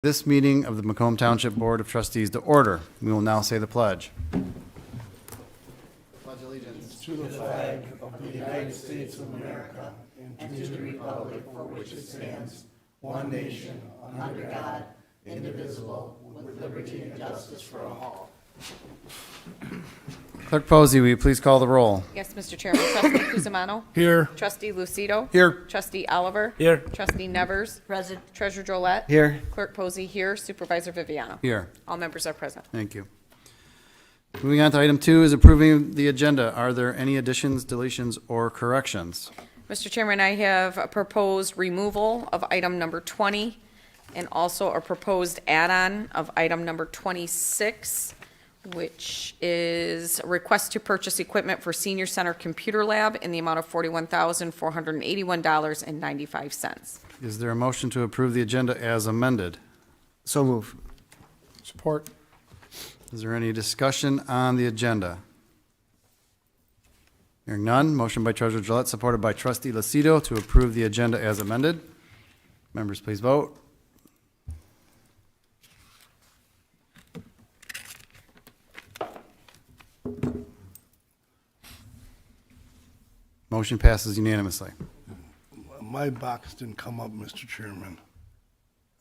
This meeting of the Macomb Township Board of Trustees to order. We will now say the pledge. Pledge allegiance to the flag of the United States of America and to the republic for which it stands, one nation, under God, indivisible, with liberty and justice for all. Clerk Posey, will you please call the roll? Yes, Mr. Chairman. Trustee Cusimano? Here. Trustee Lucido? Here. Trustee Oliver? Here. Trustee Nevers? Present. Treasurer Drollet? Here. Clerk Posey here. Supervisor Viviano? Here. All members are present. Thank you. Moving on to item 2 is approving the agenda. Are there any additions, deletions, or corrections? Mr. Chairman, I have a proposed removal of item number 20 and also a proposed add-on of item number 26, which is a request to purchase equipment for Senior Center Computer Lab in the amount of $41,481.95. Is there a motion to approve the agenda as amended? So move. Support. Is there any discussion on the agenda? Hearing none, motion by Treasurer Gillette, supported by Trustee Lucido to approve the agenda as amended. Members, please vote. Motion passes unanimously. My box didn't come up, Mr. Chairman.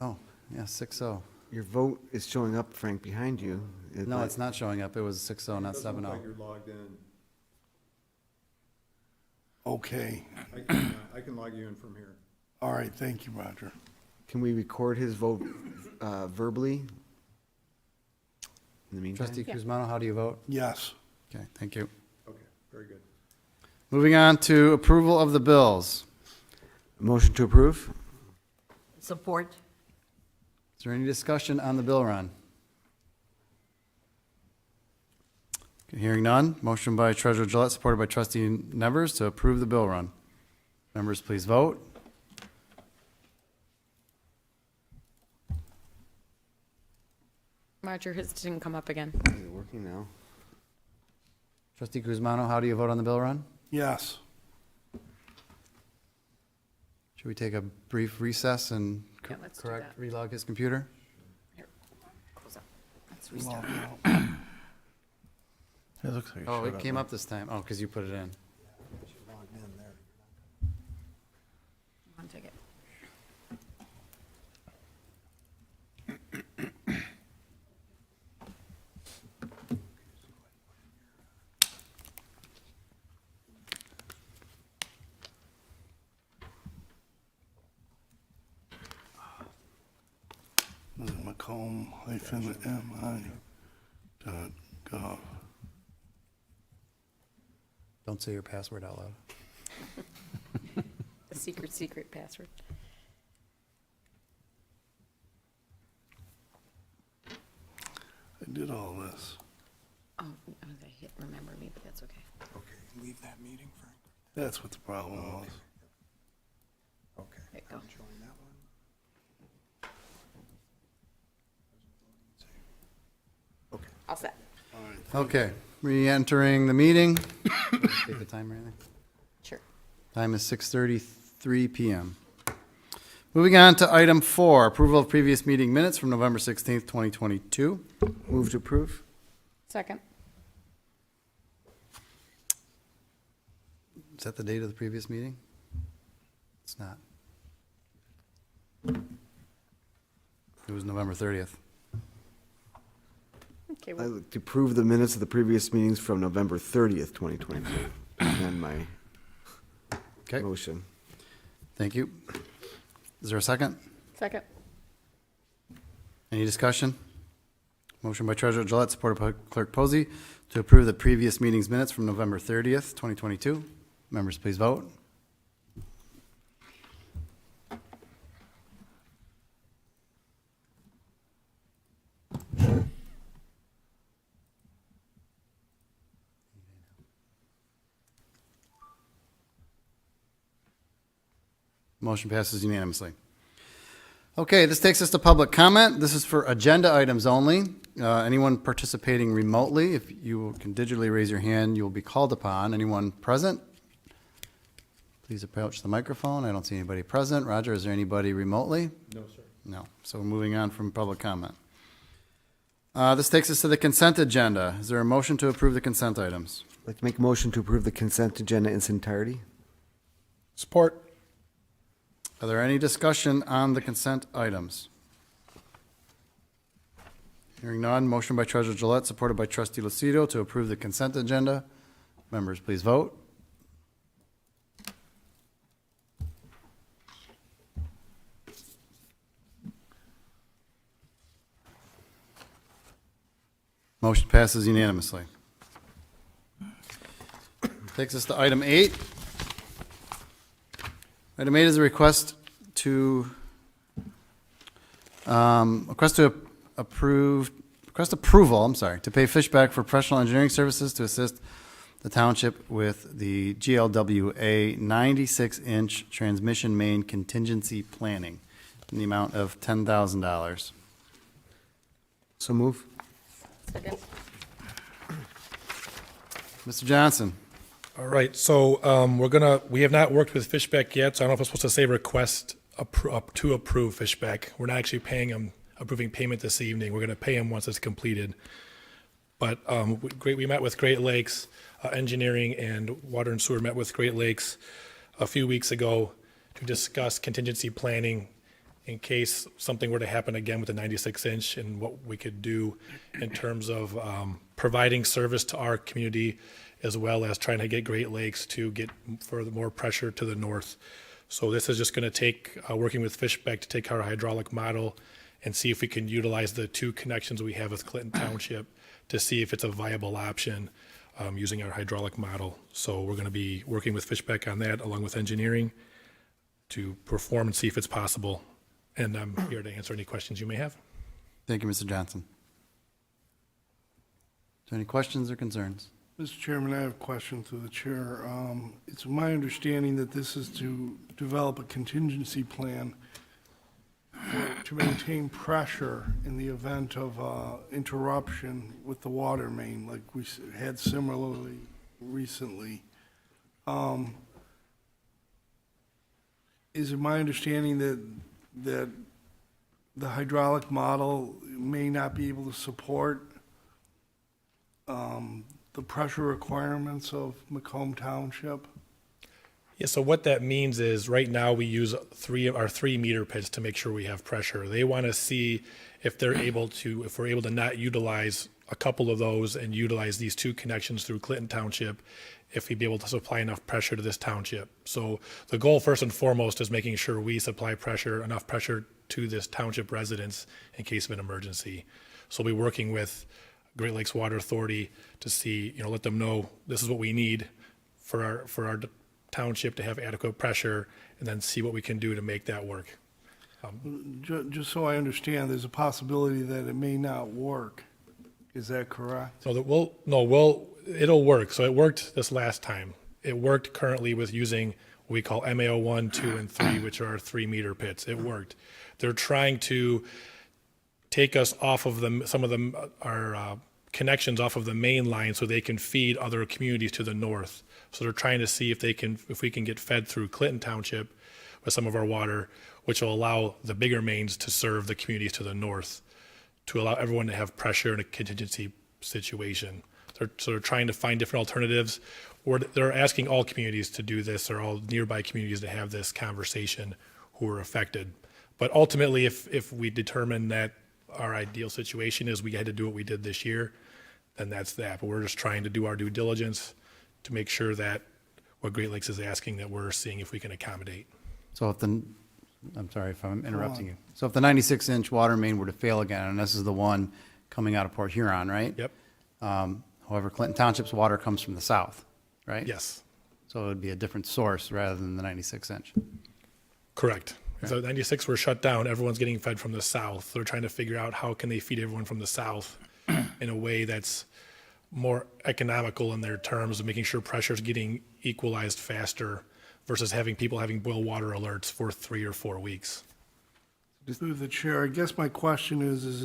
Oh, yeah, 6-0. Your vote is showing up, Frank, behind you. No, it's not showing up. It was 6-0, not 7-0. You're logged in. Okay. I can log you in from here. All right, thank you, Roger. Can we record his vote verbally? In the meantime? Trustee Kuzmano, how do you vote? Yes. Okay, thank you. Okay, very good. Moving on to approval of the bills. Motion to approve? Support. Is there any discussion on the bill run? Okay, hearing none, motion by Treasurer Gillette, supported by Trustee Nevers to approve the bill run. Members, please vote. Roger, his didn't come up again. Is it working now? Trustee Kuzmano, how do you vote on the bill run? Yes. Should we take a brief recess and Yeah, let's do correct, that. relog his computer? Here, close up. Let's restart. It looks like Oh, it came up this time. Oh, because you put it in. One ticket. Macomb-mi.gov. Don't say your password out loud. The secret password. I did all this. Oh, I hit remember me, but that's okay. Okay, leave that meeting, Frank. That's what the problem was. Okay. There you go. Join that one. Okay. All set. All right. Okay, re-entering the meeting. Take the time or anything? Sure. Time is 6:33 PM. Moving on to item 4, approval of previous meeting minutes from November 16th, 2022. Move to approve? Second. Is that the date of the previous meeting? It's not. It was November 30th. Okay, I'd well, like to approve the minutes of the previous meetings from November 30th, 2022. And my Okay, motion. thank you. Is there a second? second. Any discussion? Motion by Treasurer Gillette, supported by Clerk Posey, to approve the previous meeting's minutes from November 30th, 2022. Members, please vote. Motion passes unanimously. Okay, this takes us to public comment. This is for agenda items only. Anyone participating remotely, if you can digitally raise your hand, you will be called upon. Anyone present? Please approach the microphone. I don't see anybody present. Roger, is there anybody remotely? No, sir. No. So we're moving on from public comment. This takes us to the consent agenda. Is there a motion to approve the consent items? I'd like to make a motion to approve the consent agenda in its entirety. Support. Are there any discussion on the consent items? Hearing none, motion by Treasurer Gillette, supported by Trustee Lucido to approve the consent agenda. Members, please vote. Motion passes unanimously. Takes us to item 8. Item 8 is a request approval, to pay Fishback for professional engineering services to assist the township with the GLWA 96-inch transmission main contingency planning in the amount of $10,000. So move. Second. Mr. Johnson, All right, so we have not worked with Fishback yet, so I don't know if I'm supposed to say request to approve Fishback. We're not actually paying them, approving payment this evening. We're going to pay them once it's completed. But we met with Great Lakes Engineering, and Water and Sewer met with Great Lakes a few weeks ago to discuss contingency planning in case something were to happen again with the 96-inch and what we could do in terms of providing service to our community, as well as trying to get Great Lakes to get further more pressure to the north. So this is just going to take, working with Fishback to take our hydraulic model and see if we can utilize the 2 connections we have with Clinton Township to see if it's a viable option using our hydraulic model. So we're going to be working with Fishback on that along with engineering to perform and see if it's possible. And I'm here to answer any questions you may have. thank you, Mr. Johnson. Is there any questions or concerns? Mr. Chairman, I have a question through the chair. It's my understanding that this is to develop a contingency plan to maintain pressure in the event of interruption with the water main, like we had similarly recently. Is it my understanding that the hydraulic model may not be able to support the pressure requirements of Macomb Township? Yeah, so what that means is right now we use our 3 meter pits to make sure we have pressure. They want to see if we're able to not utilize a couple of those and utilize these 2 connections through Clinton Township, if we'd be able to supply enough pressure to this township. So the goal first and foremost is making sure we supply enough pressure to this township residents in case of an emergency. So we'll be working with Great Lakes Water Authority to see, let them know this is what we need for our township to have adequate pressure, and then see what we can do to make that work. Just so I understand, there's a possibility that it may not work. Is that correct? So that it'll work. So it worked this last time. It worked currently with using what we call MAO 1, 2, and 3, which are our 3 meter pits. It worked. They're trying to take us off of some of them are connections off of the main line so they can feed other communities to the north. So they're trying to see if we can get fed through Clinton Township with some of our water, which will allow the bigger mains to serve the communities to the north, to allow everyone to have pressure in a contingency situation. So they're trying to find different alternatives. They're asking all communities to do this, or all nearby communities to have this conversation who are affected. But ultimately, if we determine that our ideal situation is we had to do what we did this year, then that's that. But we're just trying to do our due diligence to make sure that what Great Lakes is asking, that we're seeing if we can accommodate. So I'm sorry if I'm interrupting you. So if the 96-inch water main were to fail again, and this is the one coming out of Port Huron, right? Yep. However, Clinton Township's water comes from the south, right? Yes. So it would be a different source rather than the 96-inch. Correct. If the 96 were shut down, everyone's getting fed from the south. They're trying to figure out how can they feed everyone from the south in a way that's more economical in their terms of making sure pressure is getting equalized faster versus having people having boil water alerts for 3 or 4 weeks. Through the chair, I guess my question is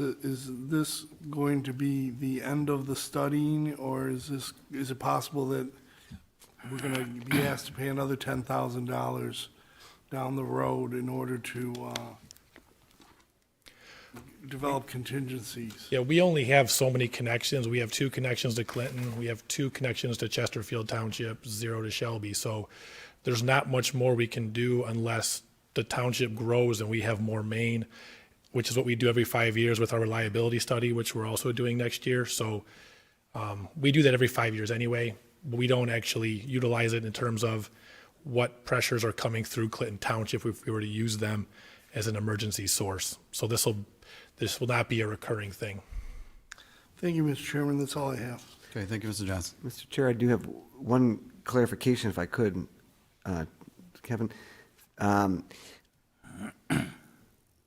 this going to be the end of the studying, or is it possible that we're going to be asked to pay another $10,000 down the road in order to develop contingencies. Yeah, we only have so many connections. We have 2 connections to Clinton. We have 2 connections to Chesterfield Township, 0 to Shelby. So there's not much more we can do unless the township grows and we have more main, which is what we do every 5 years with our reliability study, which we're also doing next year. So we do that every 5 years anyway, but we don't actually utilize it in terms of what pressures are coming through Clinton Township if we were to use them as an emergency source. So this will not be a recurring thing. Thank you, Mr. Chairman, that's all I have. Okay, thank you, Mr. Johnson. Mr. Chair, I do have one clarification, if I could, Kevin.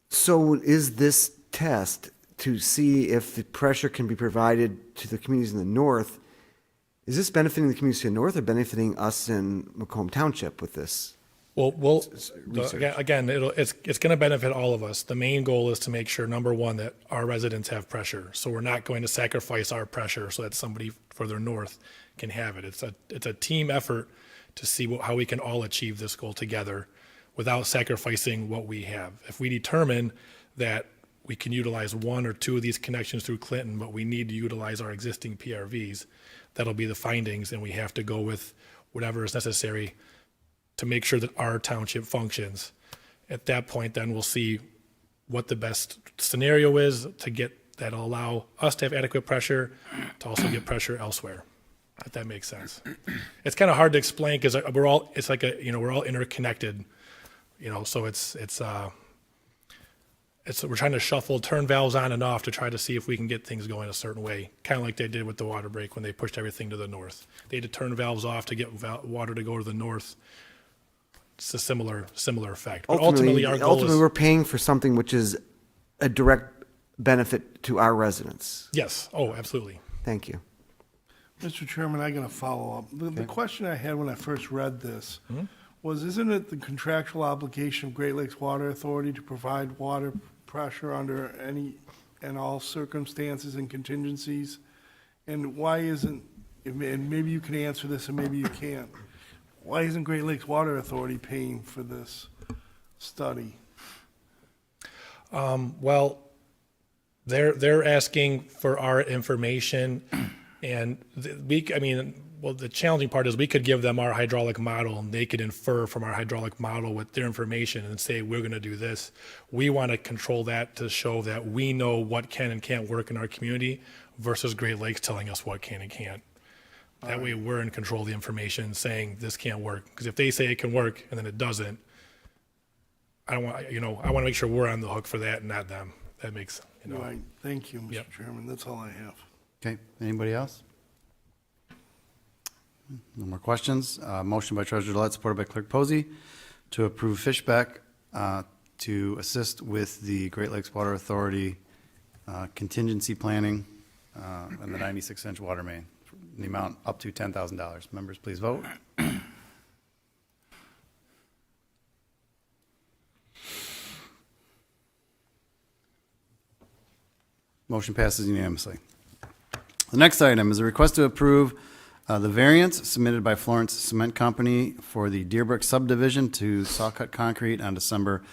So is this test to see if the pressure can be provided to the communities in the north, is this benefiting the communities in the north or benefiting us in Macomb Township with this? Well, research. again, it's going to benefit all of us. The main goal is to make sure, number one, that our residents have pressure. So we're not going to sacrifice our pressure so that somebody further north can have it. It's a team effort to see how we can all achieve this goal together without sacrificing what we have. If we determine that we can utilize 1 or 2 of these connections through Clinton, but we need to utilize our existing PRVs, that'll be the findings, and we have to go with whatever is necessary to make sure that our township functions. At that point, then we'll see what the best scenario is to get that'll allow us to have adequate pressure, to also get pressure elsewhere, if that makes sense. It's kind of hard to explain because we're all interconnected, so we're trying to shuffle, turn valves on and off to try to see if we can get things going a certain way, kind of like they did with the water break when they pushed everything to the north. They had to turn valves off to get water to go to the north. It's a similar effect. But ultimately, our goal is, we're paying for something which is a direct benefit to our residents. yes, oh, absolutely. Thank you. Mr. Chairman, I got a follow-up. The question I had when I first read this was, isn't it the contractual obligation of Great Lakes Water Authority to provide water pressure under any and all circumstances and contingencies? And why isn't, and maybe you can answer this and maybe you can't, why isn't Great Lakes Water Authority paying for this study? Well, they're asking for our information, and the challenging part is we could give them our hydraulic model, and they could infer from our hydraulic model with their information and say, we're going to do this. We want to control that to show that we know what can and can't work in our community versus Great Lakes telling us what can and can't. That way we're in control of the information saying this can't work. Because if they say it can work and then it doesn't, I want to make sure we're on the hook for that and not them. That makes, Right, thank you, Mr. Yep. Chairman, that's all I have. Okay, anybody else? No more questions. Motion by Treasurer Gillette, supported by Clerk Posey, to approve Fishbeck to assist with the Great Lakes Water Authority contingency planning and the 96-inch water main in the amount up to $10,000. Members, please vote. Motion passes unanimously. The next item is a request to approve the variance submitted by Florence Cement Company for the Deerbrook subdivision to saw cut concrete on December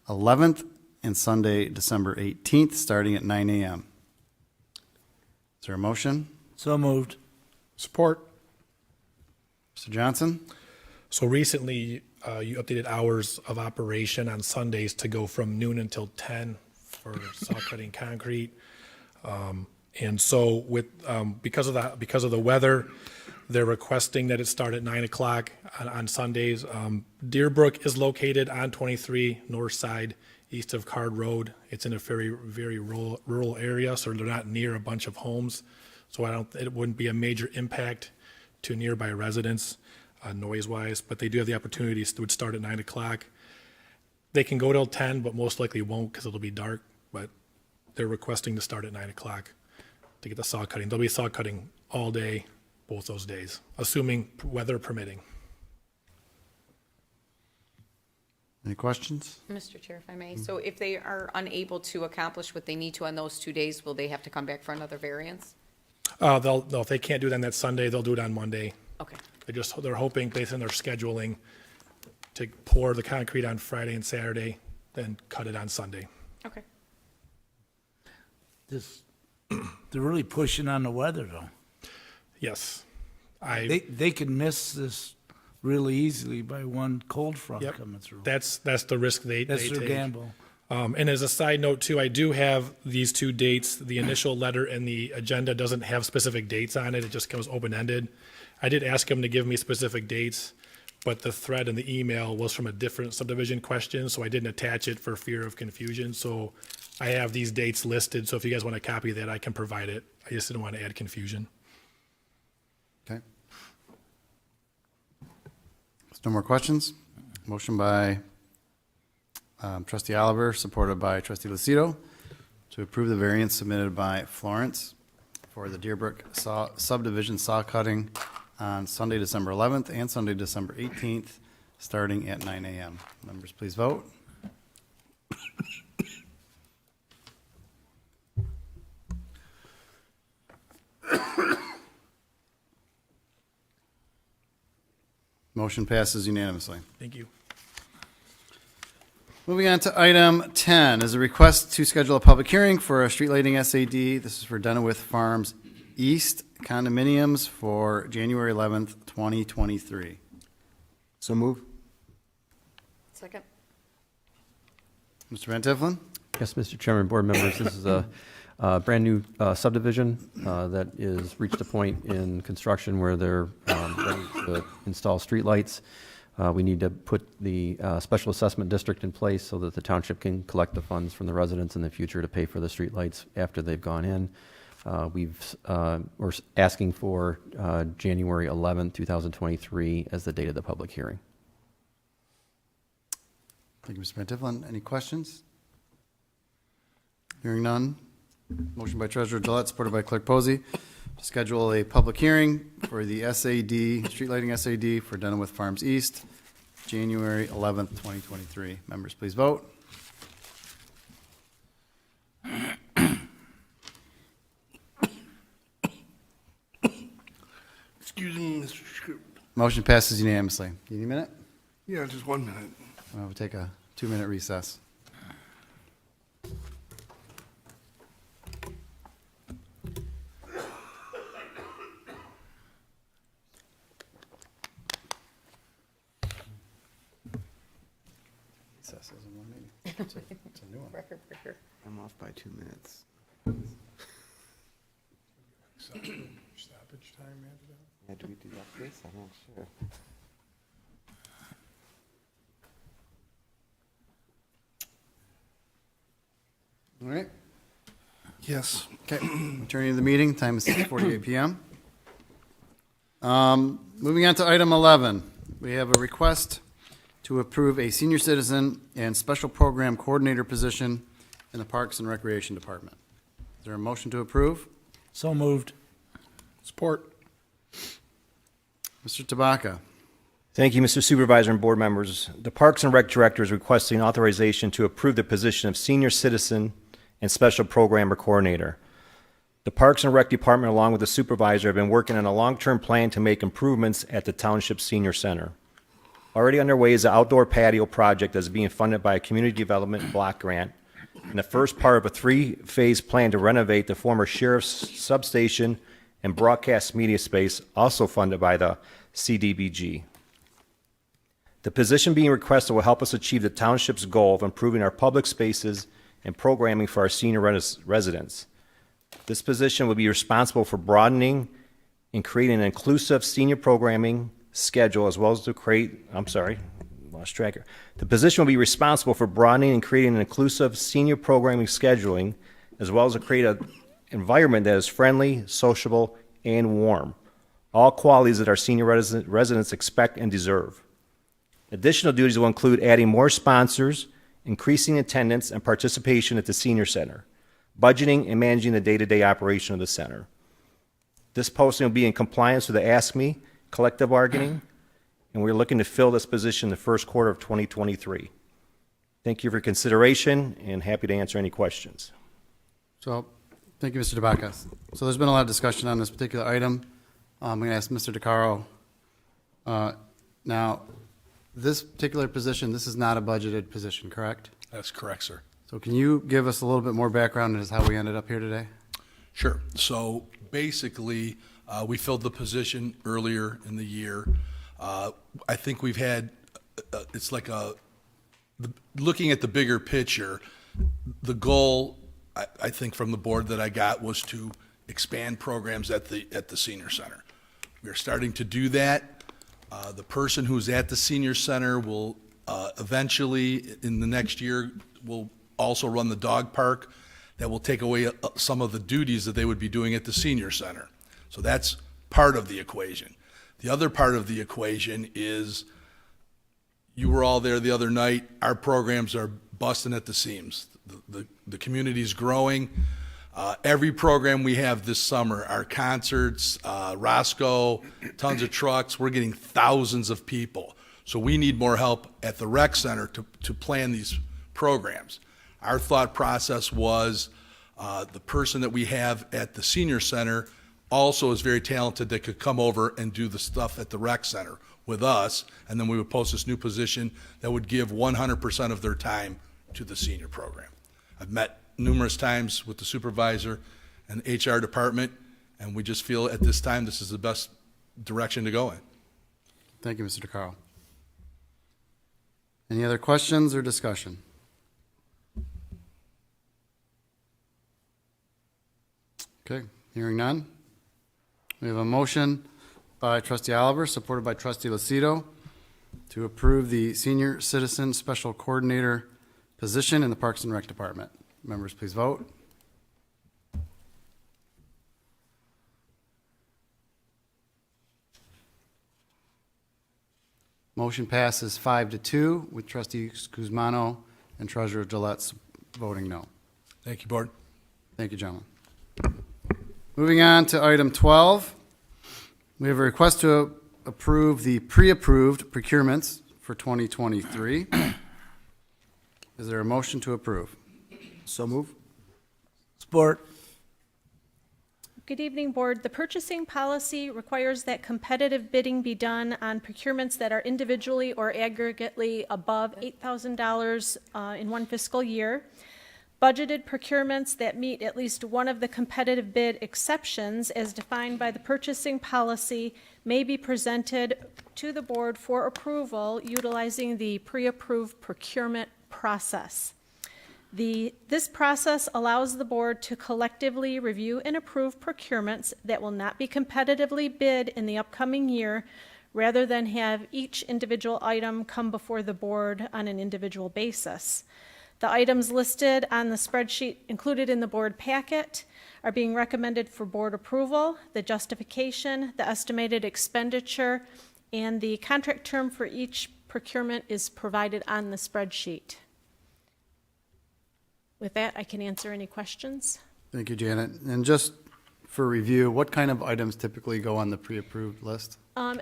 11th and Sunday, December 18th, starting at 9 a.m. Is there a motion? So moved. Support. Mr. Johnson? So recently, you updated hours of operation on Sundays to go from noon until 10 for saw cutting concrete. And so because of the weather, they're requesting that it start at 9 o'clock on Sundays. Deerbrook is located on 23 north side, east of Card Road. It's in a very, very rural area, so they're not near a bunch of homes. So it wouldn't be a major impact to nearby residents, noise-wise, but they do have the opportunity to start at 9 o'clock. They can go till 10, but most likely won't because it'll be dark, but they're requesting to start at 9 o'clock to get the saw cutting. They'll be saw cutting all day, both those days, assuming weather permitting. Any questions? Mr. Chair, if I may, so if they are unable to accomplish what they need to on those 2 days, will they have to come back for another variance? No, if they can't do it on that Sunday, they'll do it on Monday. Okay. They're hoping, based on their scheduling, to pour the concrete on Friday and Saturday, then cut it on Sunday. Okay. This, they're really pushing on the weather, though. Yes. They could miss this really easily by one cold front Yep. coming through. That's the risk they That's their take. gamble. And as a side note too, I do have these two dates. The initial letter and the agenda doesn't have specific dates on it. It just goes open-ended. I did ask them to give me specific dates, but the thread in the email was from a different subdivision question, so I didn't attach it for fear of confusion. So I have these dates listed, so if you guys want a copy of that, I can provide it. I just didn't want to add confusion. Okay. There's no more questions? Motion by trustee Oliver, supported by trustee Lucido, to approve the variance submitted by Florence for the Deerbrook subdivision saw cutting on Sunday, December 11th and Sunday, December 18th, starting at 9 a.m. Members, please vote. Motion passes unanimously. Thank you. Moving on to item 10 is a request to schedule a public hearing for a street lighting SAD. This is for Dunawith Farms East condominiums for January 11th, 2023. So move. Second. Mr. Van Tifflin? Yes, Mr. Chairman, board members, this is a brand-new subdivision that is reached a point in construction where they're ready to install streetlights. We need to put the special assessment district in place so that the township can collect the funds from the residents in the future to pay for the streetlights after they've gone in. We're asking for January 11th, 2023 as the date of the public hearing. Thank you, Mr. Van Tifflin. Any questions? Hearing none. Motion by Treasurer Gillette, supported by Clerk Posey, to schedule a public hearing for the SAD, street lighting SAD for Dunawith Farms East, January 11th, 2023. Members, please vote. Excuse me, Mr. Script. Motion passes unanimously. Do you need a minute? Yeah, just 1 minute. We'll take a 2-minute recess. Recess isn't one meeting. It's a new one. Record breaker. I'm off by 2 minutes. Stoppage time after that? Yeah, do we do that this? I'm not sure. All right. Yes. Okay, returning to the meeting, time is 6:48 PM. Moving on to item 11, we have a request to approve a senior citizen and special program coordinator position in the Parks and Recreation Department. Is there a motion to approve? So moved. Support. Mr. Tabaka. Thank you, Mr. Supervisor and board members. The Parks and Rec Director is requesting authorization to approve the position of Senior Citizen and Special Programmer Coordinator. The Parks and Rec Department, along with the supervisor, have been working on a long-term plan to make improvements at the Township Senior Center. Already underway is the outdoor patio project that is being funded by a community development block grant, and the first part of a 3-phase plan to renovate the former sheriff's substation and broadcast media space, also funded by the CDBG. The position being requested will help us achieve the township's goal of improving our public spaces and programming for our senior residents. This position will be responsible for broadening and creating an inclusive senior programming schedule, as well as to create, lost track here. The position will be responsible for broadening and creating an inclusive senior programming scheduling, as well as to create an environment that is friendly, sociable, and warm. All qualities that our senior residents expect and deserve. Additional duties will include adding more sponsors, increasing attendance and participation at the senior center, budgeting and managing the day-to-day operation of the center. This posting will be in compliance with the Ask Me collective bargaining, and we're looking to fill this position in the first quarter of 2023. Thank you for your consideration, and happy to answer any questions. So, thank you, Mr. Tabaka. So there's been a lot of discussion on this particular item. I'm going to ask Mr. DeCaro. Now, this particular position, this is not a budgeted position, correct? That's correct, sir. So can you give us a little bit more background as how we ended up here today? Sure. So basically, we filled the position earlier in the year. I think we've had, it's like looking at the bigger picture, the goal, I think from the board that I got was to expand programs at the senior center. We're starting to do that. The person who's at the senior center will eventually, in the next year, will also run the dog park. That will take away some of the duties that they would be doing at the senior center. So that's part of the equation. The other part of the equation is, you were all there the other night, our programs are busting at the seams. The community's growing. Every program we have this summer, our concerts, Roscoe, tons of trucks, we're getting thousands of people. So we need more help at the rec center to plan these programs. Our thought process was the person that we have at the senior center also is very talented that could come over and do the stuff at the rec center with us, and then we would post this new position that would give 100% of their time to the senior program. I've met numerous times with the supervisor and the HR department, and we just feel at this time this is the best direction to go in. Thank you, Mr. DeCarlo. Any other questions or discussion? Okay, hearing none. We have a motion by Trustee Oliver, supported by Trustee Lucido, to approve the Senior Citizen Special Coordinator position in the Parks and Rec Department. Members, please vote. Motion passes 5-2 with Trustees Guzmano and Treasurer Gillette voting no. Thank you, Board. Thank you, gentlemen. Moving on to item 12, we have a request to approve the pre-approved procurements for 2023. Is there a motion to approve? So move. Support. Good evening, Board. The purchasing policy requires that competitive bidding be done on procurements that are individually or aggregately above $8,000 in one fiscal year. Budgeted procurements that meet at least one of the competitive bid exceptions as defined by the purchasing policy may be presented to the Board for approval utilizing the pre-approved procurement process. This process allows the Board to collectively review and approve procurements that will not be competitively bid in the upcoming year, rather than have each individual item come before the Board on an individual basis. The items listed on the spreadsheet included in the Board packet are being recommended for Board approval. The justification, the estimated expenditure, and the contract term for each procurement is provided on the spreadsheet. With that, I can answer any questions. Thank you, Janet. And just for review, what kind of items typically go on the pre-approved list?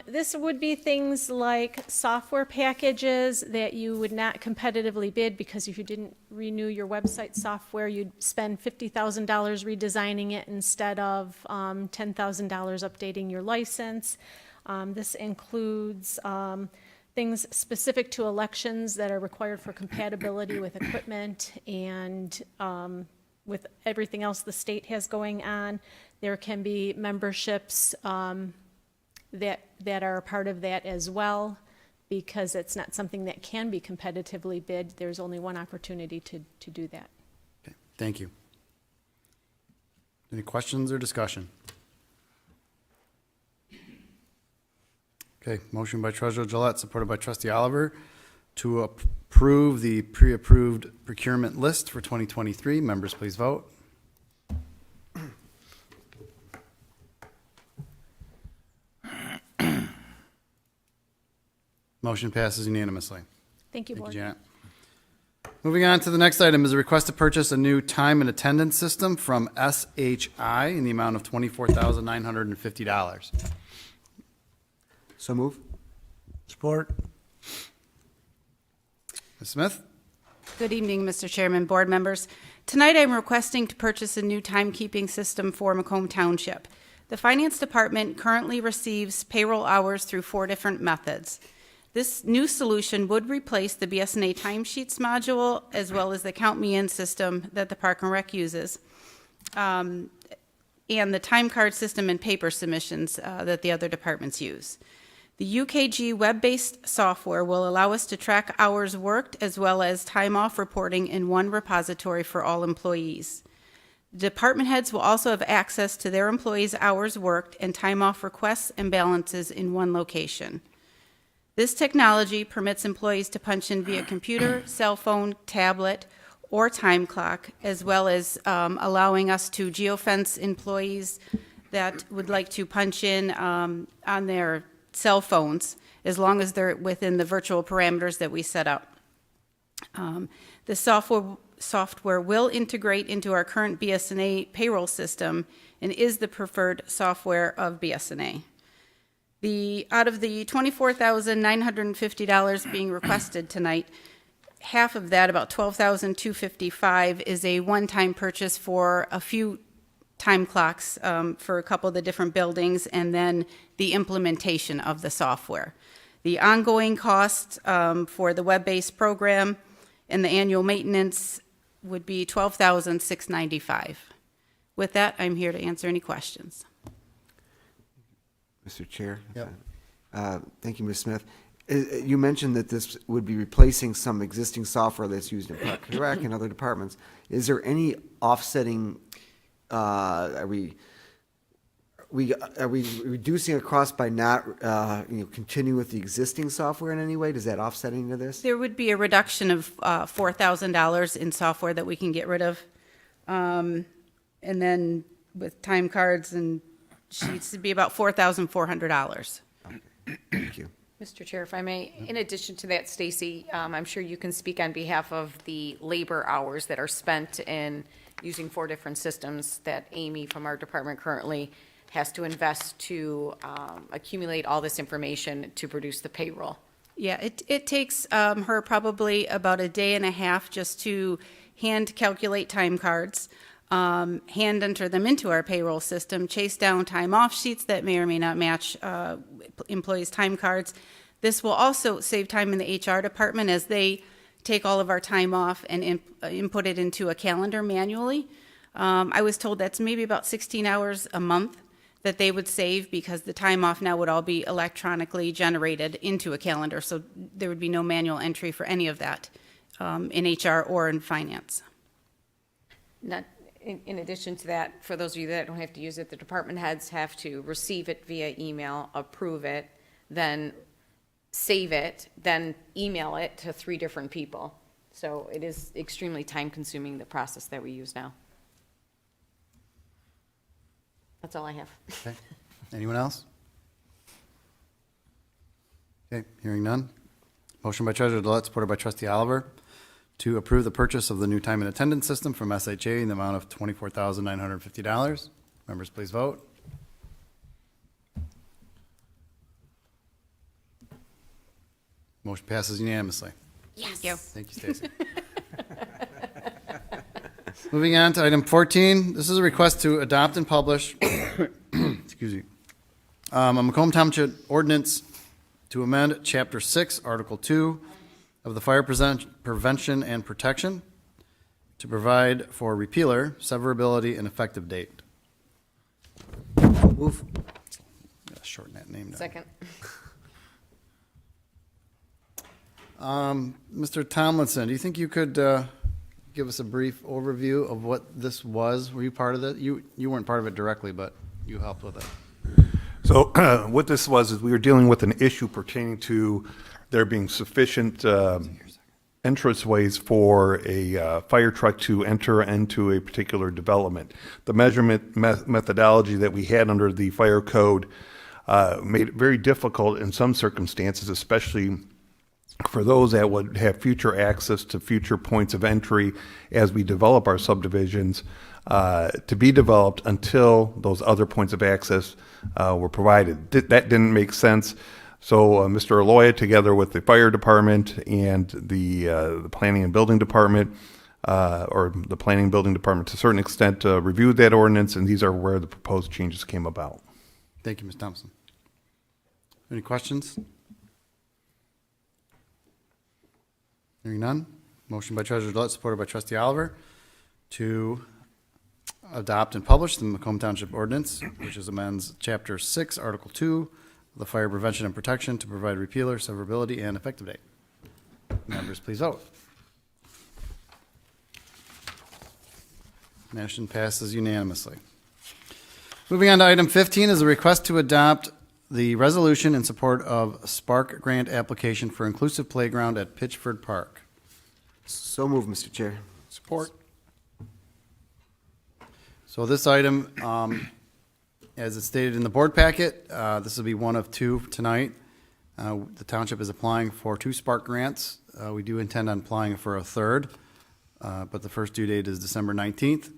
This would be things like software packages that you would not competitively bid, because if you didn't renew your website software, you'd spend $50,000 redesigning it instead of $10,000 updating your license. This includes things specific to elections that are required for compatibility with equipment and with everything else the state has going on. There can be memberships that are a part of that as well, because it's not something that can be competitively bid. There's only one opportunity to do that. Okay, thank you. Any questions or discussion? Okay, motion by Treasurer Gillette, supported by Trustee Oliver, to approve the pre-approved procurement list for 2023. Members, please vote. Motion passes unanimously. Thank you, Thank Board. you, Janet. Moving on to the next item is a request to purchase a new time and attendance system from SHI in the amount of $24,950. So move. Support. Ms. Smith? Good evening, Mr. Chairman, board members. Tonight I'm requesting to purchase a new timekeeping system for Macomb Township. The Finance Department currently receives payroll hours through 4 different methods. This new solution would replace the BSNA timesheets module as well as the Count Me In system that the Park and Rec uses, and the time card system and paper submissions that the other departments use. The UKG web-based software will allow us to track hours worked as well as time off reporting in one repository for all employees. Department heads will also have access to their employees' hours worked and time off requests and balances in one location. This technology permits employees to punch in via computer, cell phone, tablet, or time clock, as well as allowing us to geofence employees that would like to punch in on their cell phones, as long as they're within the virtual parameters that we set up. The software will integrate into our current BSNA payroll system and is the preferred software of BSNA. Out of the $24,950 being requested tonight, half of that, about $12,255, is a one-time purchase for a few time clocks for a couple of the different buildings, and then the implementation of the software. The ongoing cost for the web-based program and the annual maintenance would be $12,695. With that, I'm here to answer any questions. Mr. Chair? Yep. Thank you, Ms. Smith. You mentioned that this would be replacing some existing software that's used in Park and Rec and other departments. Is there any offsetting, are we reducing a cost by not, continuing with the existing software in any way? Does that offset any of this? There would be a reduction of $4,000 in software that we can get rid of. And then with time cards and sheets, it'd be about $4,400. Thank you. Mr. Chair, if I may, in addition to that, Stacy, I'm sure you can speak on behalf of the labor hours that are spent in using 4 different systems that Amy from our department currently has to invest to accumulate all this information to produce the payroll. Yeah, it takes her probably about a day and a half just to hand calculate time cards, hand enter them into our payroll system, chase down time off sheets that may or may not match employees' time cards. This will also save time in the HR department as they take all of our time off and input it into a calendar manually. I was told that's maybe about 16 hours a month that they would save, because the time off now would all be electronically generated into a calendar, so there would be no manual entry for any of that in HR or in finance. Not, in addition to that, for those of you that don't have to use it, the department heads have to receive it via email, approve it, then save it, then email it to 3 different people. So it is extremely time-consuming, the process that we use now. That's all I have. Okay. Anyone else? Okay, hearing none. Motion by Treasurer Dillette, supported by Trustee Oliver, to approve the purchase of the new time and attendance system from SHA in the amount of $24,950. Members, please vote. Motion passes unanimously. Thank you. Thank you, Stacy. Moving on to item 14, this is a request to adopt and publish, excuse me, a Macomb Township ordinance to amend Chapter 6, Article 2 of the Fire Prevention and Protection to provide for repealer, severability, and effective date. Move. Gotta shorten that name down. Second. Mr. Tomlinson, do you think you could give us a brief overview of what this was? Were you part of it? You weren't part of it directly, but you helped with it. So what this was is we were dealing with an issue pertaining to there being sufficient entranceways for a fire truck to enter into a particular development. The measurement methodology that we had under the fire code made it very difficult in some circumstances, especially for those that would have future access to future points of entry as we develop our subdivisions, to be developed until those other points of access were provided. That didn't make sense. So Mr. Aloya, together with the fire department and the planning and building department, or the planning and building department to a certain extent, reviewed that ordinance, and these are where the proposed changes came about. Thank you, Ms. Thompson. Any questions? Hearing none. Motion by Treasurer Gillette, supported by Trustee Oliver, to adopt and publish the Macomb Township Ordinance, which is amends Chapter 6, Article 2 of the Fire Prevention and Protection to provide repealer, severability, and effective date. Members, please vote. Motion passes unanimously. Moving on to item 15 is a request to adopt the resolution in support of Spark Grant application for inclusive playground at Pitchford Park. So moved, Mr. Chair. Support. So this item, as it's stated in the board packet, this will be one of two tonight. The township is applying for 2 Spark grants. We do intend on applying for a third, but the first due date is December 19th.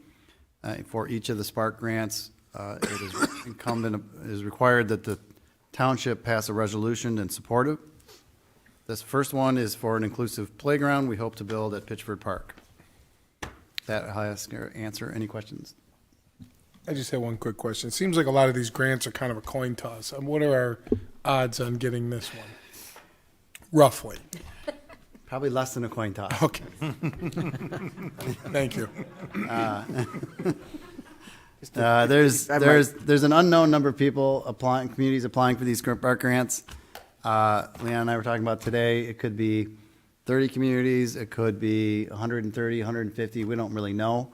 For each of the Spark grants, it is required that the township pass a resolution in support of. This first one is for an inclusive playground we hope to build at Pitchford Park. That I'll ask or answer any questions. I just had one quick question. It seems like a lot of these grants are kind of a coin toss. What are our odds on getting this one? Roughly. Probably less than a coin toss. Okay. Thank you. There's an unknown number of people applying, communities applying for these Spark grants. Leon and I were talking about today. It could be 30 communities. It could be 130, 150. We don't really know.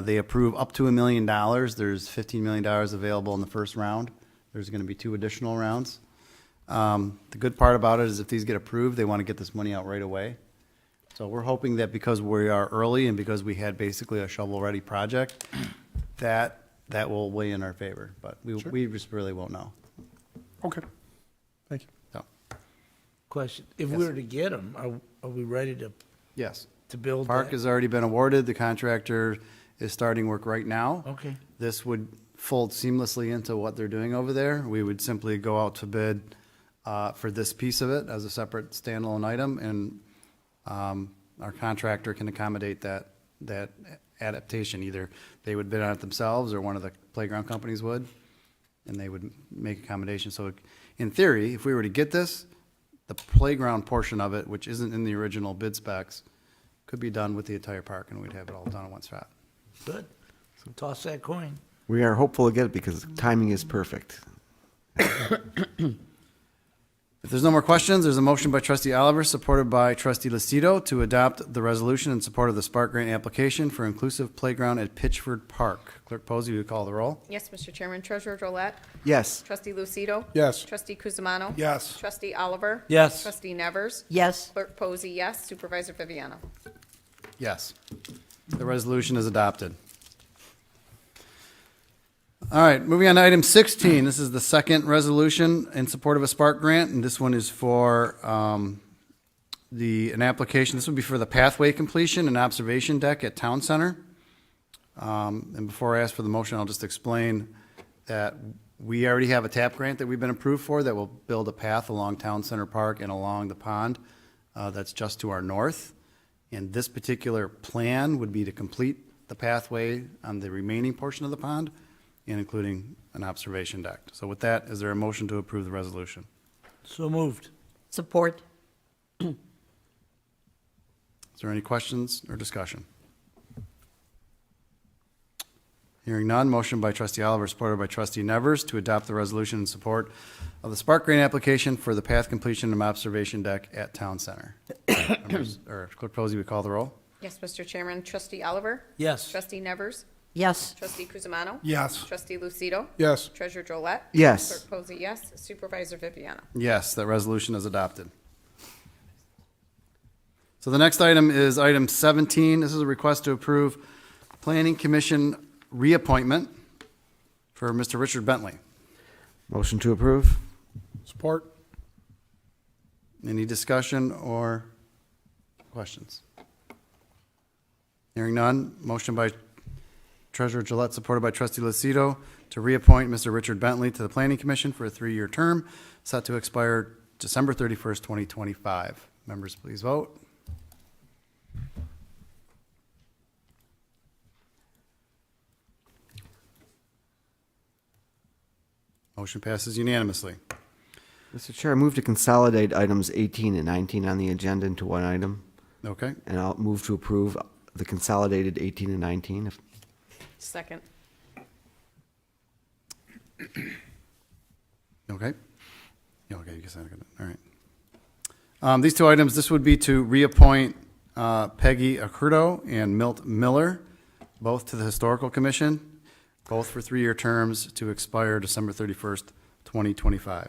They approve up to $1 million. There's $15 million available in the first round. There's going to be 2 additional rounds. The good part about it is if these get approved, they want to get this money out right away. So we're hoping that because we are early and because we had basically a shovel-ready project, that will weigh in our favor. But we just really won't know. Okay. Thank you. So, Question, if Yes. we were to get them, are we ready yes. to build Park that? has already been awarded. The contractor is starting work right now. Okay. This would fold seamlessly into what they're doing over there. We would simply go out to bid for this piece of it as a separate standalone item, and our contractor can accommodate that adaptation. Either they would bid on it themselves, or one of the playground companies would, and they would make accommodations. So in theory, if we were to get this, the playground portion of it, which isn't in the original bid specs, could be done with the entire park, and we'd have it all done in one shot. Good. So toss that coin. We are hopeful to get it because the timing is perfect. If there's no more questions, there's a motion by Trustee Oliver, supported by Trustee Lucido, to adopt the resolution in support of the Spark Grant application for inclusive playground at Pitchford Park. Clerk Posey, would you call the roll? Yes, Mr. Chairman. Treasurer Drollet. Yes. Trustee Lucido. Yes. Trustee Kuzimano. Yes. Trustee Oliver. Yes. Trustee Nevers. Yes. Clerk Posey, yes. Supervisor Viviano. Yes. The resolution is adopted. All right, moving on to item 16. This is the second resolution in support of a Spark grant, and this one is for an application. This would be for the pathway completion and observation deck at Town Center. And before I ask for the motion, I'll just explain that we already have a TAP grant that we've been approved for that will build a path along Town Center Park and along the pond that's just to our north. And this particular plan would be to complete the pathway on the remaining portion of the pond, and including an observation deck. So with that, is there a motion to approve the resolution? So moved. Support. Is there any questions or discussion? Hearing none, motion by Trustee Oliver, supported by Trustee Nevers, to adopt the resolution in support of the Spark Grant application for the path completion and observation deck at Town Center. Clerk Posey, we call the roll? Yes, Mr. Chairman. Trustee Oliver. Yes. Trustee Nevers. Yes. Trustee Kuzimano. Yes. Trustee Lucido. Yes. Treasurer Drollet. Yes. Clerk Posey, yes. Supervisor Viviano. Yes, that resolution is adopted. So the next item is item 17. This is a request to approve Planning Commission reappointment for Mr. Richard Bentley. Motion to approve? Support. Any discussion or questions? Hearing none, motion by Treasurer Gillette, supported by Trustee Lucido, to reappoint Mr. Richard Bentley to the Planning Commission for a 3-year term set to expire December 31st, 2025. Members, please vote. Motion passes unanimously. Mr. Chair, I move to consolidate items 18 and 19 on the agenda into one item. Okay. And I'll move to approve the consolidated 18 and 19. Second. Okay. Yeah, okay, you can sign it. All right. These two items, this would be to reappoint Peggy Accurdo and Milt Miller, both to the Historical Commission, both for 3-year terms to expire December 31st, 2025.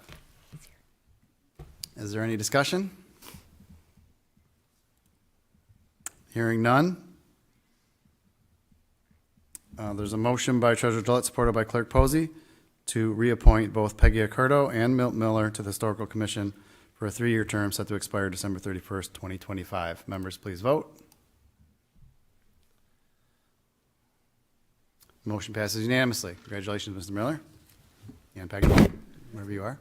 Is there any discussion? Hearing none. There's a motion by Treasurer Gillette, supported by Clerk Posey, to reappoint both Peggy Accurdo and Milt Miller to the Historical Commission for a 3-year term set to expire December 31st, 2025. Members, please vote. Motion passes unanimously. Congratulations, Mr. Miller. And Peggy, wherever you are.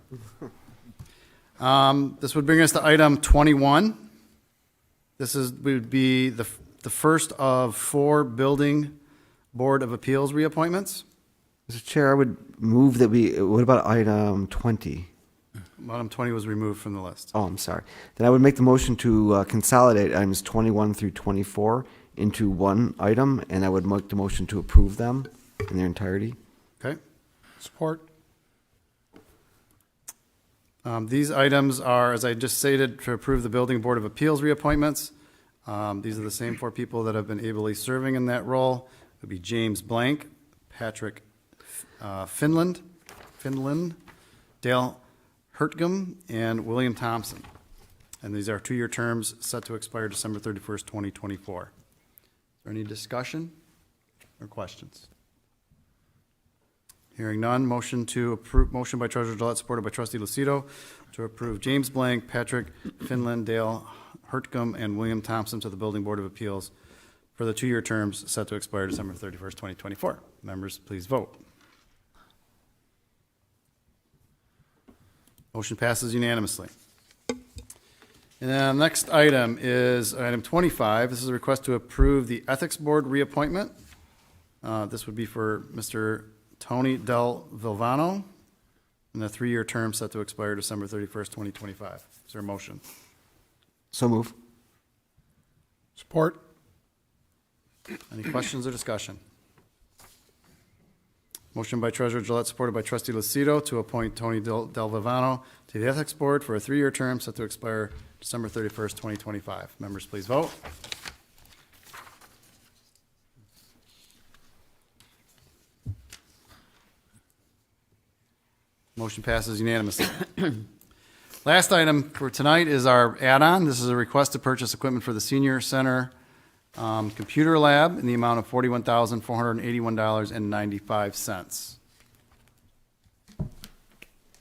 This would bring us to item 21. Would be the first of 4 Building Board of Appeals reappointments. Mr. Chair, I would move that what about item 20? Item 20 was removed from the list. Oh, I'm sorry. Then I would make the motion to consolidate items 21 through 24 into one item, and I would make the motion to approve them in their entirety. Okay. Support. These items are, as I just stated, to approve the Building Board of Appeals reappointments. These are the same 4 people that have been ably serving in that role. It would be James Blank, Patrick Finland, Dale Hertgum, and William Thompson. And these are 2-year terms set to expire December 31st, 2024. Is there any discussion or questions? Hearing none, motion by Treasurer Gillette, supported by Trustee Lucido, to approve James Blank, Patrick Finland, Dale Hertgum, and William Thompson to the Building Board of Appeals for the 2-year terms set to expire December 31st, 2024. Members, please vote. Motion passes unanimously. And then the next item is item 25. This is a request to approve the Ethics Board reappointment. This would be for Mr. Tony Del Vilvano, and the 3-year term set to expire December 31st, 2025. Is there a motion? So move. Support. Any questions or discussion? Motion by Treasurer Gillette, supported by Trustee Lucido, to appoint Tony Del Vivano to the Ethics Board for a 3-year term set to expire December 31st, 2025. Members, please vote. Motion passes unanimously. Last item for tonight is our add-on. This is a request to purchase equipment for the Senior Center Computer Lab in the amount of $41,481.95. Is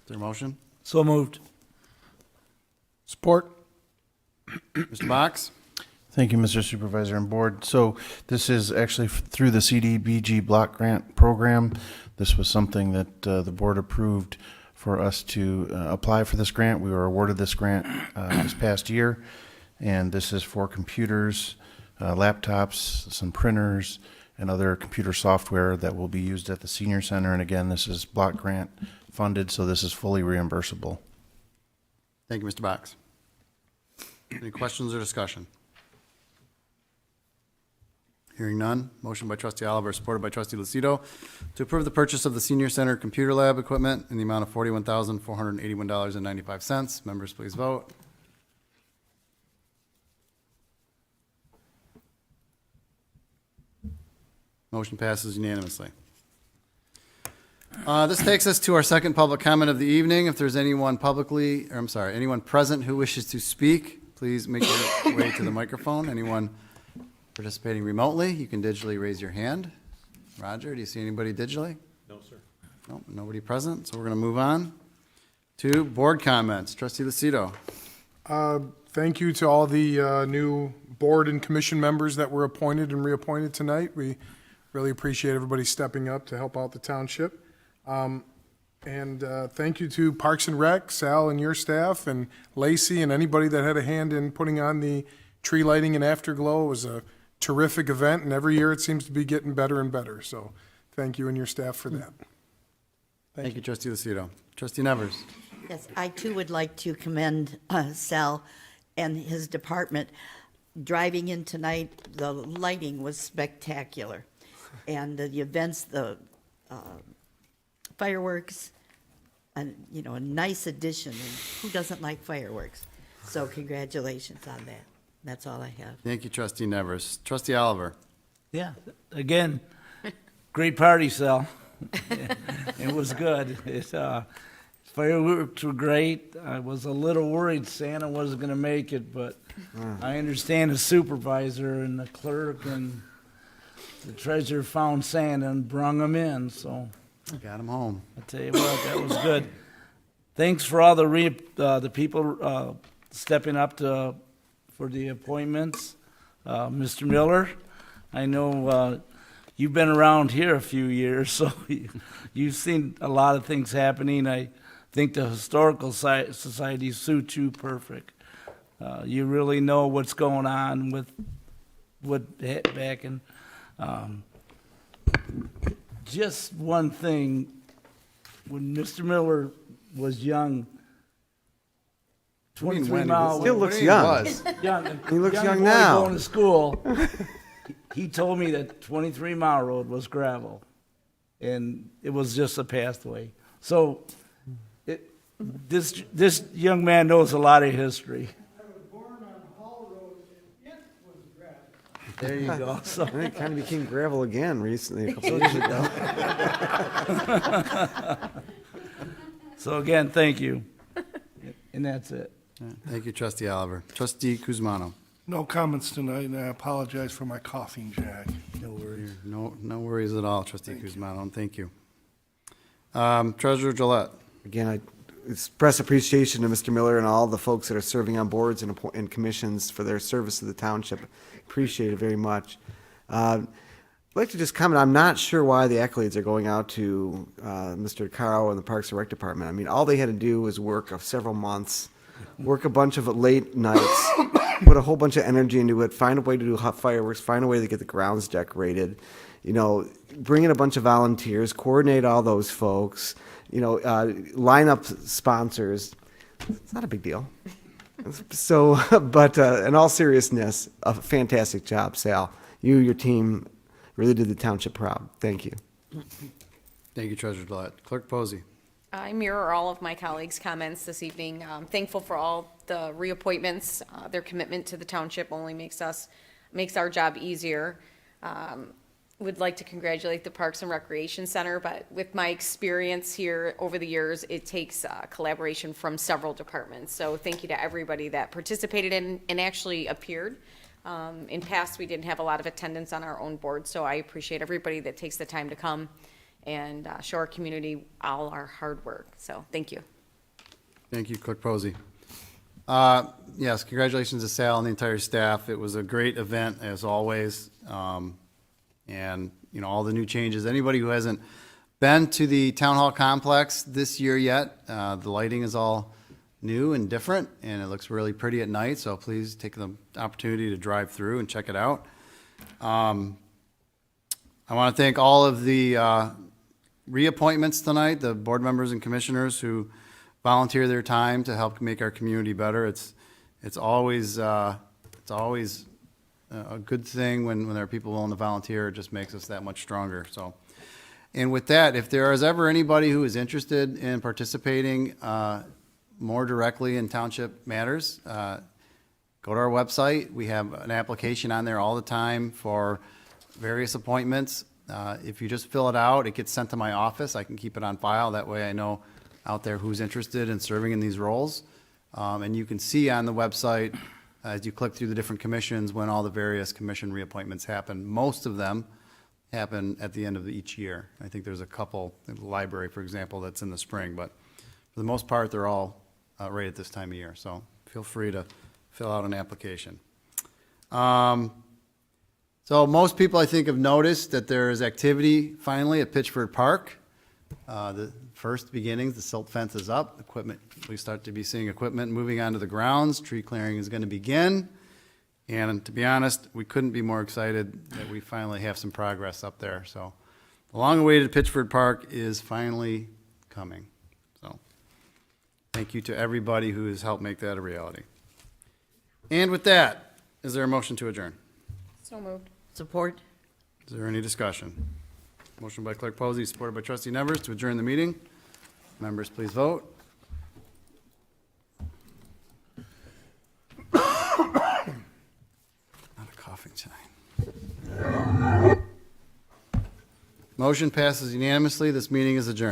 there a motion? So moved. Support. Mr. Box? Thank you, Mr. Supervisor and Board. So this is actually through the CDBG Block Grant Program. This was something that the board approved for us to apply for this grant. We were awarded this grant this past year, and this is for computers, laptops, some printers, and other computer software that will be used at the Senior Center. And again, this is block grant funded, so this is fully reimbursable. Thank you, Mr. Box. Any questions or discussion? Hearing none, motion by Trustee Oliver, supported by Trustee Lucido, to approve the purchase of the Senior Center Computer Lab equipment in the amount of $41,481.95. Members, please vote. Motion passes unanimously. This takes us to our second public comment of the evening. If there's anyone anyone present who wishes to speak, please make your way to the microphone. Anyone participating remotely, you can digitally raise your hand. Roger, do you see anybody digitally? No, sir. No, nobody present, so we're going to move on to board comments. Trustee Lucido. Thank you to all the new board and commission members that were appointed and reappointed tonight. We really appreciate everybody stepping up to help out the township. And thank you to Parks and Rec, Sal and your staff, and Lacey and anybody that had a hand in putting on the tree lighting and afterglow. It was a terrific event, and every year it seems to be getting better and better. So thank you and your staff for that. Thank you, Trustee Lucido. Trustee Nevers. Yes, I too would like to commend Sal and his department. driving in tonight, the lighting was spectacular. And the events, the fireworks, and, you know, a nice addition. And who doesn't like fireworks? So congratulations on that. That's all I have. Thank you, Trustee Nevers. Trustee Oliver. Yeah, again, great party, Sal. It was good. Fireworks were great. I was a little worried Santa wasn't going to make it, but I understand the supervisor and the clerk and the treasurer found Santa and brung him in, so Got him home. I tell you what, that was good. Thanks for all the people stepping up for the appointments. Mr. Miller, I know you've been around here a few years, so you've seen a lot of things happening. I think the Historical Society suits you perfect. You really know what's going on with back in. Just one thing, when Mr. Miller was young, 23 miles. Still looks young. He looks young now. Going to school, he told me that 23 Mile Road was gravel, and it was just a pathway. So, this young man knows a lot of history. I was born on Hall Road, and it was gravel. There you go. So, And it kind of became gravel again recently, a couple of years ago. so again, thank you, and that's it. Thank you, Trustee Oliver. Trustee Kuzmano. No comments tonight, and I apologize for my coughing, Jack. No worries. No worries at all, Trustee Kuzmano, and thank you. Treasurer Gillette. Again, I express appreciation to Mr. Miller and all the folks that are serving on boards and commissions for their service to the township. Appreciate it very much. I'd like to just comment, I'm not sure why the accolades are going out to Mr. Caro and the Parks and Rec Department. I mean, all they had to do was work several months, work a bunch of late nights, put a whole bunch of energy into it, find a way to do hot fireworks, find a way to get the grounds decorated, you know, bring in a bunch of volunteers, coordinate all those folks, you know, line up sponsors. It's not a big deal. So, but in all seriousness, a fantastic job, Sal. You, your team, really did the township proud. Thank you. Thank you, Treasurer Gillette. Clerk Posey. I mirror all of my colleagues' comments this evening. Thankful for all the reappointments. Their commitment to the township only makes our job easier. Would like to congratulate the Parks and Recreation Center, but with my experience here over the years, it takes collaboration from several departments. So thank you to everybody that participated in and actually appeared. In past, we didn't have a lot of attendance on our own board, so I appreciate everybody that takes the time to come and show our community all our hard work. So thank you. Thank you, Clerk Posey. Yes, congratulations to Sal and the entire staff. It was a great event, as always. And, you know, all the new changes. Anybody who hasn't been to the Town Hall complex this year yet, the lighting is all new and different, and it looks really pretty at night, so please take the opportunity to drive through and check it out. I want to thank all of the reappointments tonight, the board members and commissioners who volunteer their time to help make our community better. It's always a good thing when there are people willing to volunteer. It just makes us that much stronger. So, and with that, if there is ever anybody who is interested in participating more directly in township matters, go to our website. We have an application on there all the time for various appointments. If you just fill it out, it gets sent to my office. I can keep it on file. That way I know out there who's interested in serving in these roles. And you can see on the website, as you click through the different commissions, when all the various commission reappointments happen. Most of them happen at the end of each year. I think there's a couple, in the library, for example, that's in the spring, but for the most part, they're all right at this time of year. So feel free to fill out an application. So most people, I think, have noticed that there is activity finally at Pitchford Park. The first beginnings, the silt fence is up. Equipment, we start to be seeing equipment moving onto the grounds. Tree clearing is going to begin. And to be honest, we couldn't be more excited that we finally have some progress up there. So the long-awaited Pitchford Park is finally coming. So thank you to everybody who has helped make that a reality. And with that, Is there a motion to adjourn? So moved. Support? Is there any discussion? Motion by Clerk Posey, supported by Trustee Nevers to adjourn the meeting. Members, please vote. Not a coughing time. Motion passes unanimously. This meeting is adjourned.